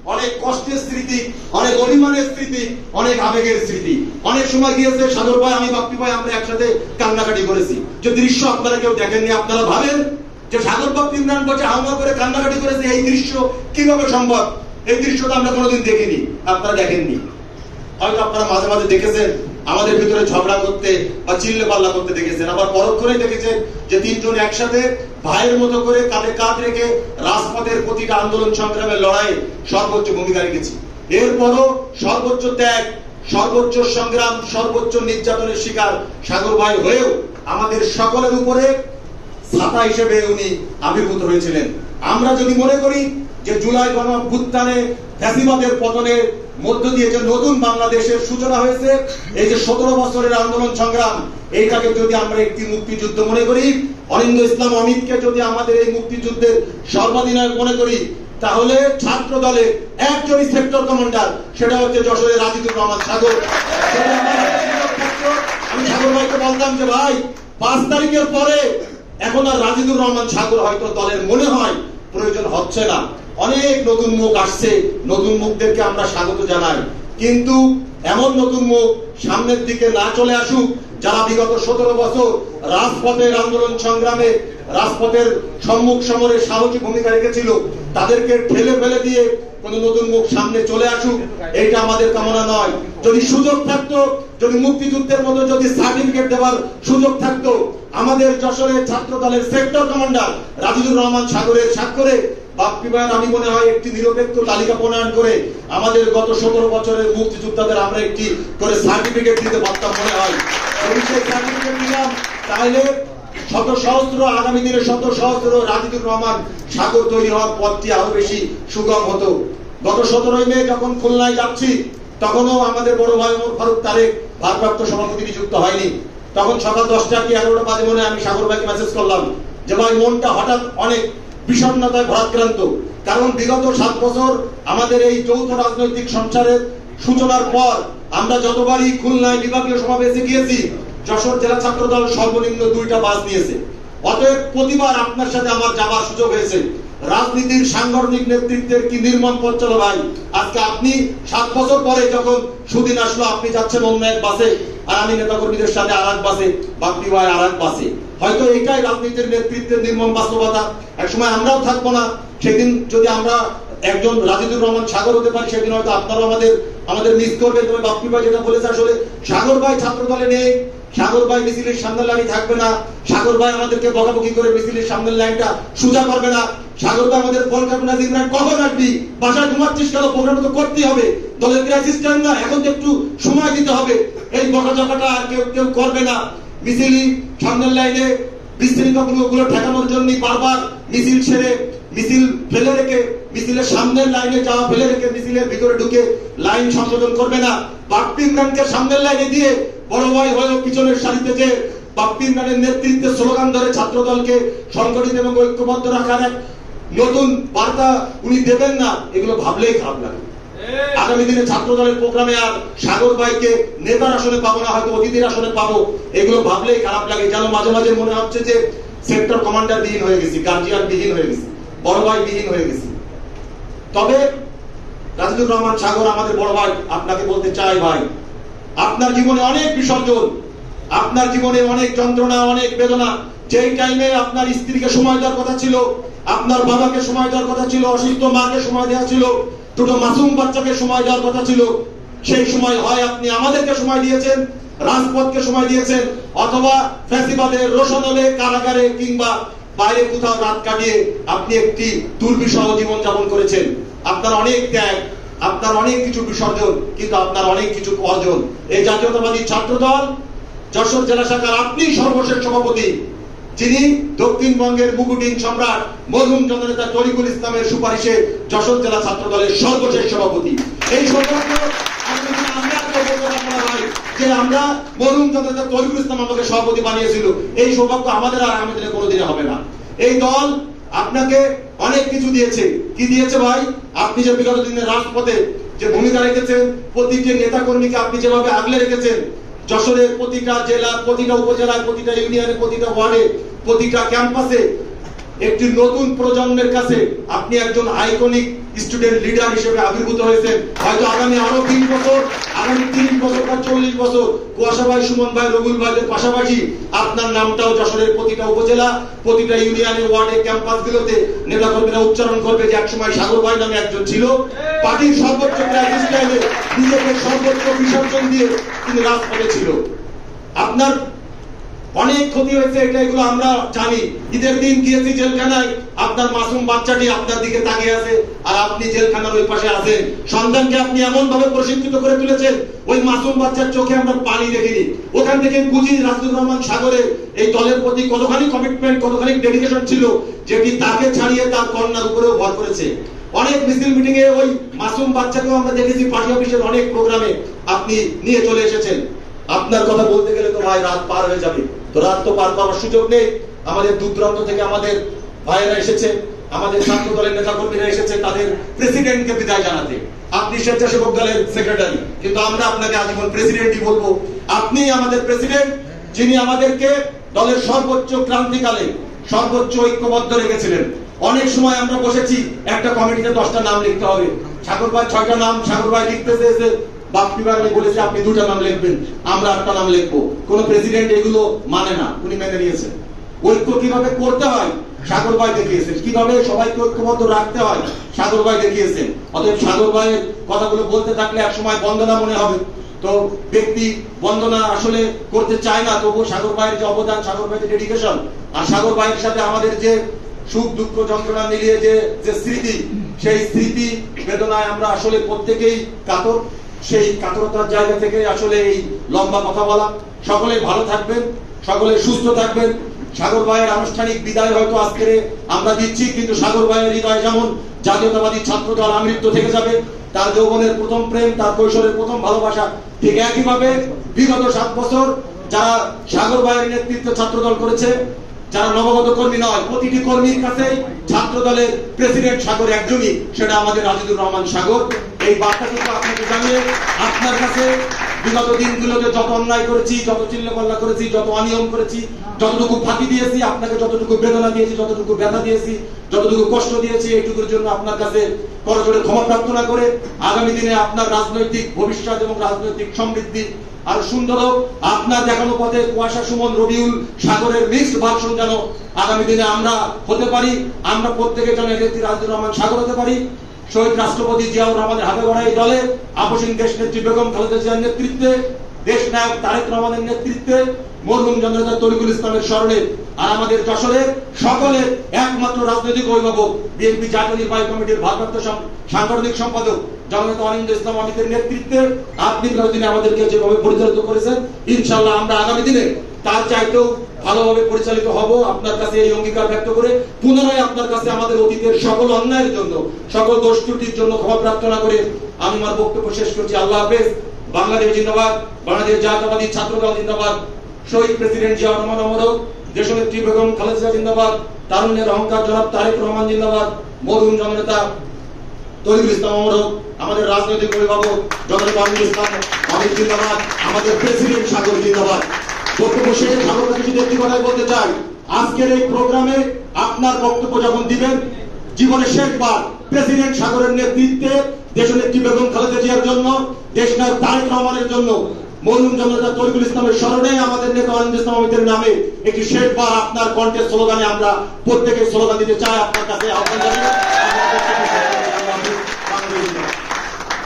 অনেক কষ্টের স্মৃতি, অনেক অভিমানের স্মৃতি, অনেক আবেগের স্মৃতি। অনেক সময় গিয়েছে সাগর ভাই, আমি বাপ্পি ভাই আমরা একসাথে কান্নাকাটি করেছি। যে দৃশ্য আপনারা কেউ দেখেননি, আপনারা ভাবেন যে সাগর বাপ্পি ইমরান বলছে হাওয়া করে কান্নাকাটি করেছে, এই দৃশ্য কিভাবে সম্ভব? এই দৃশ্যটা আমরা কোনোদিন দেখিনি, আপনারা দেখেননি। হয়তো আপনারা মাঝে মাঝে দেখেছেন আমাদের ভিতরে ঝগড়া করতে বা চিল্লে পাল্লা করতে দেখেছেন, আবার পরক্ষণে দেখেছেন যে তিনজন একসাথে ভাইয়ের মতো করে কাঁধে কাঁধ রেখে রাজপথের প্রতিটা আন্দোলন সংগ্রামের লড়াইয়ে সর্বোচ্চ ভূমিকা রেখেছি। এরপরও সর্বোচ্চ ত্যাগ, সর্বোচ্চ সংগ্রাম, সর্বোচ্চ নির্যাতনের শিকার সাগর ভাই হয়েও আমাদের সকলের উপরে ছাতা হিসেবে উনি আবির্ভূত হয়েছিলেন। আমরা যদি মনে করি যে জুলাই গণঅভ্যুত্থানে ফ্যাসিবাদের পতনের মধ্য দিয়ে যে নতুন বাংলাদেশের সূচনা হয়েছে, এই যে 17 বছরের আন্দোলন সংগ্রাম, এইটাকে যদি আমরা একটি মুক্তিযুদ্ধ মনে করি, অনিন্দ ইসলাম অমিতকে যদি আমাদের এই মুক্তিযুদ্ধের সর্বাধিনায়ক মনে করি, তাহলে ছাত্র দলের একজনই সেক্টর কমান্ডার, সেটা হচ্ছে যশোরের রাজিদুর রহমান সাগর। আমি সাগর ভাইকে বলতাম যে ভাই 5 তারিখের পরে এখন আর রাজিদুর রহমান সাগর হয়তো দলের মনে হয় প্রয়োজন হচ্ছে না। অনেক নতুন মুখ আসছে, নতুন মুখদেরকে আমরা স্বাগত জানাই, কিন্তু এমন নতুন মুখ সামনের দিকে না চলে আসুক যারা বিগত 17 বছর রাজপথের আন্দোলন সংগ্রামে, রাজপথের সম্মুখ সমরে সাহসী ভূমিকা রেখেছিল, তাদেরকে ঠেলে ফেলে দিয়ে কোন নতুন মুখ সামনে চলে আসুক, এটা আমাদের কামনা নয়। যদি সুযোগ থাকতো, যদি মুক্তিযুদ্ধের মতো যদি সার্টিফিকেট দেওয়ার সুযোগ থাকতো, আমাদের যশোরের ছাত্র দলের সেক্টর কমান্ডার রাজিদুর রহমান সাগরের স্বাক্ষরে বাপ্পি ভাইয়ের আমি মনে হয় একটি নিরপেক্ষ তালিকা প্রণয়ন করে আমাদের গত 17 বছরের মুক্তিযোদ্ধাদের আমরা একটি করে সার্টিফিকেট দিতে পারতাম মনে হয়। যদি সেই সার্টিফিকেট দিলাম তাহলে শত সহস্র, আগামী দিনে শত সহস্র রাজিদুর রহমান সাগর তৈরি হওয়ার পথটি আরো বেশি সুগম হতো। গত 17 মে যখন খুলনায় যাচ্ছি, তখনও আমাদের বড় ভাই ওমর ফারুক তারেক ভারপ্রাপ্ত সভাপতি নিযুক্ত হয়নি। তখন সকাল 10টা কি 11টা বাজে মনে আমি সাগর ভাইকে মেসেজ করলাম যে ভাই মনটা হঠাৎ অনেক বিষণ্ণতায় ভারাক্রান্ত, কারণ বিগত 7 বছর আমাদের এই যৌথ রাজনৈতিক সংসারের সূচনার পর আমরা যতবারই খুলনায় বিভাগীয় সমাবেশে গিয়েছি, যশোর জেলা ছাত্র দল সর্বনিম্ন 2টা বাস নিয়েছে। অতএব প্রতিবার আপনার সাথে আমার যাওয়ার সুযোগ হয়েছে। রাজনীতির সাংগঠনিক নেতৃত্বের কি নির্মম পথ চলো ভাই। আজকে আপনি 7 বছর পরে যখন সুদিন আসলো, আপনি যাচ্ছেন অন্য এক বাসে, আর আমি নেতাকর্মীদের সাথে আর এক বাসে, বাপ্পি ভাই আর এক বাসে। হয়তো এইটাই রাজনীতির নেতৃত্বের নির্মম বাস্তবতা। একসময় আমরাও থাকবো না, সেদিন যদি আমরা একজন রাজিদুর রহমান সাগর হতে পারি, সেদিন হয়তো আপনারাও আমাদের মিস করবেন। তবে বাপ্পি ভাই যেটা বলেছে, আসলে সাগর ভাই ছাত্র দলে নেই, সাগর ভাই মিছিলের সামনের লাইনে থাকবে না, সাগর ভাই আমাদেরকে বকাবকি করে মিছিলের সামনের লাইনটা সোজা করবে না, সাগর ভাই আমাদের পরিকল্পনা দিবেন কখন আসবি, বাসায় ঘুমাচ্ছিস কেন, প্রোগ্রাম তো করতেই হবে, দলের ক্রাইসিস টাইম না, এখন তো একটু সময় দিতে হবে, এই বকাঝকাটা আর কেউ করবে না। মিছিল সামনের লাইনে বিশৃঙ্খলাগুলো ঠেকানোর জন্য বারবার মিছিল ছেড়ে, মিছিল ফেলে রেখে, মিছিলের সামনের লাইনে যাওয়া ফেলে রেখে মিছিলের ভিতরে ঢুকে লাইন সংশোধন করবে না। বাপ্পি ইমরানকে সামনের লাইনে দিয়ে বড় ভাই হয়েও পিছনের সারিতে যে বাপ্পি ইমরানের নেতৃত্বে স্লোগান ধরে ছাত্র দলকে সংগঠিত এবং ঐক্যবদ্ধ রাখার এক নতুন বার্তা উনি দেবেন না, এগুলো ভাবলেই খারাপ লাগে। আগামী দিনে ছাত্র দলের প্রোগ্রামে আর সাগর ভাইকে নেতার আসনে পাবো না, হয়তো অতিথির আসনে পাবো, এগুলো ভাবলেই খারাপ লাগে। যেন মাঝে মাঝে মনে হচ্ছে যে সেক্টর কমান্ডার বিহীন হয়ে গেছি, গার্জিয়ান বিহীন হয়ে গেছি, বড় ভাই বিহীন হয়ে গেছি। তবে রাজিদুর রহমান সাগর আমাদের বড় ভাই, আপনাকে বলতে চাই ভাই, আপনার জীবনে অনেক বিসর্জন, আপনার জীবনে অনেক যন্ত্রণা, অনেক বেদনা। যেই টাইমে আপনার স্ত্রীকে সময় দেওয়ার কথা ছিল, আপনার বাবাকে সময় দেওয়ার কথা ছিল, অসুস্থ মাকে সময় দেওয়া ছিল, দুটো মাসুম বাচ্চাকে সময় দেওয়ার কথা ছিল, সেই সময় হয় আপনি আমাদেরকে সময় দিয়েছেন, রাজপথকে সময় দিয়েছেন, অথবা ফ্যাসিবাদের রোশনলে, কারাগারে কিংবা বাইরে কোথাও রাত কাটিয়ে আপনি একটি দুর্বিষহ জীবন যাপন করেছেন। আপনার অনেক ত্যাগ, আপনার অনেক কিছু বিসর্জন, কিন্তু আপনার অনেক কিছু অর্জন। এই জাতীয়তাবাদী ছাত্র দল যশোর জেলা শাখার আপনি সর্বশেষ সভাপতি, যিনি দক্ষিণবঙ্গের মুকুটহীন সম্রাট মরহুম জননেতা তরিকুল ইসলামের সুপারিশে যশোর জেলা ছাত্র দলের সর্বশেষ সভাপতি। এই সৌভাগ্য যে আমরা মরহুম জননেতা তরিকুল ইসলাম আমাকে সভাপতি বানিয়েছিল, এই সৌভাগ্য আমাদের আর আগামী দিনে কোনোদিনে হবে না। এই দল আপনাকে অনেক কিছু দিয়েছে। কি দিয়েছে ভাই? আপনি যে বিগত দিনে রাজপথে যে ভূমিকা রেখেছেন, প্রতিটি নেতা কর্মীকে আপনি যেভাবে আগলে রেখেছেন, যশোরের প্রতিটা জেলা, প্রতিটা উপজেলায়, প্রতিটা ইউনিয়নে, প্রতিটা ওয়ার্ডে, প্রতিটা ক্যাম্পাসে একটি নতুন প্রজন্মের কাছে আপনি একজন আইকনিক স্টুডেন্ট লিডার হিসেবে আবির্ভূত হয়েছেন। হয়তো আগামী আরো 3 বছর, আগামী 30 বছর বা 40 বছর কুয়াশা ভাই, সুমন ভাই, রবুল ভাইদের পাশাপাশি আপনার নামটাও যশোরের প্রতিটা উপজেলা, প্রতিটা ইউনিয়নে, ওয়ার্ডে, ক্যাম্পাসগুলোতে নেতাকর্মীরা উচ্চারণ করবে যে একসময় সাগর ভাই নামে একজন ছিল, পার্টির সর্বোচ্চ ক্রাইসিস টাইমে নিজেকে সর্বোচ্চ বিসর্জন দিয়ে তিনি রাজপথে ছিল। আপনার অনেক ক্ষতি হয়েছে, এগুলো আমরা জানি। ঈদের দিন গিয়েছি জেলখানায়, আপনার মাসুম বাচ্চাটি আপনার দিকে তাকিয়ে আছে, আর আপনি জেলখানার ওই পাশে আছেন। সন্তানকে আপনি এমন ভাবে প্রশিক্ষিত করে তুলেছেন, ওই মাসুম বাচ্চার চোখে আমরা পানি দেখিনি। ওখান থেকে বুঝি রাজিদুর রহমান সাগরের এই দলের প্রতি কতখানি কমিটমেন্ট, কতখানি ডেডিকেশন ছিল, যেটি তাকে ছাড়িয়ে তার কন্যার উপরেও ভর করেছে। অনেক মিছিল মিটিং এ ওই মাসুম বাচ্চাকেও আমরা দেখেছি, পার্টি অফিসের অনেক প্রোগ্রামে আপনি নিয়ে চলে এসেছেন। আপনার কথা বলতে গেলে তো ভাই রাত পার হয়ে যাবে, তো রাত তো পার করার সুযোগ নেই। আমাদের দূর দূরান্ত থেকে আমাদের ভাইয়েরা এসেছে, আমাদের ছাত্র দলের নেতা কর্মীরা এসেছে তাদের প্রেসিডেন্টকে বিদায় জানাতে। আপনি স্বেচ্ছাসেবক দলের সেক্রেটারি, কিন্তু আমরা আপনাকে আজীবন প্রেসিডেন্টই বলবো। আপনি আমাদের প্রেসিডেন্ট, যিনি আমাদেরকে দলের সর্বোচ্চ ক্রান্তিকালে সর্বোচ্চ ঐক্যবদ্ধ রেখেছিলেন। অনেক সময় আমরা বসেছি, একটা কমিটিতে 10টা নাম লিখতে হবে, সাগর ভাই 6টা নাম সাগর ভাই লিখতে চেয়েছে, বাপ্পি ভাই বলেছে আপনি 2টা নাম লিখবেন, আমরা 8টা নাম লিখবো। কোন প্রেসিডেন্ট এগুলো মানে না, উনি মেনে নিয়েছেন। ঐক্য কিভাবে করতে হয় সাগর ভাই দেখিয়েছেন, কিভাবে সবাইকে ঐক্যবদ্ধ রাখতে হয় সাগর ভাই দেখিয়েছেন। অতএব সাগর ভাইয়ের কথাগুলো বলতে থাকলে একসময় বন্দনা মনে হবে, তো ব্যক্তি বন্দনা আসলে করতে চায় না, তবুও সাগর ভাইয়ের যে অবদান, সাগর ভাইয়ের ডেডিকেশন, আর সাগর ভাইয়ের সাথে আমাদের যে সুখ দুঃখ যন্ত্রণা মিলিয়ে যে স্মৃতি, সেই স্মৃতি বেদনায় আমরা আসলে প্রত্যেকেই কাতর। সেই কাতরতার জায়গা থেকে আসলে এই লম্বা কথা বলা। সকলে ভালো থাকবেন, সকলে সুস্থ থাকবেন। সাগর ভাইয়ের আনুষ্ঠানিক বিদায় হয়তো আজকে আমরা দিচ্ছি, কিন্তু সাগর ভাইয়ের হৃদয় যেমন জাতীয়তাবাদী ছাত্র দল আমৃত্যু থেকে যাবে, তার যৌবনের প্রথম প্রেম, তার কৈশোরের প্রথম ভালোবাসা, ঠিক একইভাবে বিগত 7 বছর যারা সাগর ভাইয়ের নেতৃত্বে ছাত্র দল করেছে, যারা নবাগত কর্মী নয়, প্রতিটি কর্মীর কাছে ছাত্র দলের প্রেসিডেন্ট সাগর একজনই, সেটা আমাদের রাজিদুর রহমান সাগর। এই বার্তাটুকু আপনাকে জানিয়ে আপনার কাছে বিগত দিনগুলোতে যত অন্যায় করেছি, যত চিল্লাপাল্লা করেছি, যত অনিয়ম করেছি, যতটুকু ফাঁকি দিয়েছি, আপনাকে যতটুকু বেদনা দিয়েছি, যতটুকু ব্যথা দিয়েছি, যতটুকু কষ্ট দিয়েছি, এইটুকুর জন্য আপনার কাছে করজোড়ে ক্ষমা প্রার্থনা করে আগামী দিনে আপনার রাজনৈতিক ভবিষ্যৎ এবং রাজনৈতিক সমৃদ্ধি আরো সুন্দর হোক। আপনার দেখানো পথে কুয়াশা, সুমন, রবিউল, সাগরের মিক্সড ভার্সন যেন আগামী দিনে আমরা হতে পারি। আমরা প্রত্যেকে যেন রাজিদুর রহমান সাগর হতে পারি। শহীদ রাষ্ট্রপতি জিয়াউর রহমানের হাতে গড়া এই দলে আপসীন দেশ নেত্রী বেগম খালেদা জিয়ার নেতৃত্বে, দেশ নায়ক তারেক রহমানের নেতৃত্বে, মরহুম জননেতা তরিকুল ইসলামের স্মরণে, আর আমাদের যশোরের সকলের একমাত্র রাজনৈতিক অভিভাবক বিএনপি জাতীয় নির্বাহী কমিটির ভারপ্রাপ্ত সাংগঠনিক সম্পাদক জননেতা অনিন্দ ইসলাম অমিতের নেতৃত্বে আপনি দিনে আমাদেরকে যেভাবে পরিচালিত করেছেন, ইনশাআল্লাহ আমরা আগামী দিনে তার চাইতেও ভালোভাবে পরিচালিত হব। আপনার কাছে এই অঙ্গীকার ব্যক্ত করে পুনরায় আপনার কাছে আমাদের অতীতের সকল অন্যায়ের জন্য, সকল দোষ ত্রুটির জন্য ক্ষমা প্রার্থনা করে আমি আমার বক্তব্য শেষ করছি। আল্লাহ হাফেজ। বাংলাদেশ জিন্দাবাদ, বাংলাদেশ জাতীয়তাবাদী ছাত্র দল জিন্দাবাদ, শহীদ প্রেসিডেন্ট জিয়াউর রহমান অমর, দেশনেত্রী বেগম খালেদা জিয়া জিন্দাবাদ, তারুণ্যের অহংকার জনাব তারেক রহমান জিন্দাবাদ, মরহুম জননেতা তরিকুল ইসলাম অমর, আমাদের রাজনৈতিক অভিভাবক জননেতা অনিন্দ ইসলাম অমিত জিন্দাবাদ, আমাদের প্রেসিডেন্ট সাগর জিন্দাবাদ। বক্তব্য শেষে সাগর কিছু একটি কথাই বলতে চাই, আজকের এই প্রোগ্রামে আপনার বক্তব্য যখন দিবেন, জীবনের শেষবার প্রেসিডেন্ট সাগরের নেতৃত্বে দেশনেত্রী বেগম খালেদা জিয়ার জন্য, দেশনায়ক তারেক রহমানের জন্য, মরহুম জননেতা তরিকুল ইসলামের স্মরণে আমাদের নেতা অনিন্দ ইসলাম অমিতের নামে একটি শেষবার আপনার কণ্ঠের স্লোগানে আমরা প্রত্যেকের স্লোগান দিতে চাই। আপনার কাছে আহ্বান জানাই।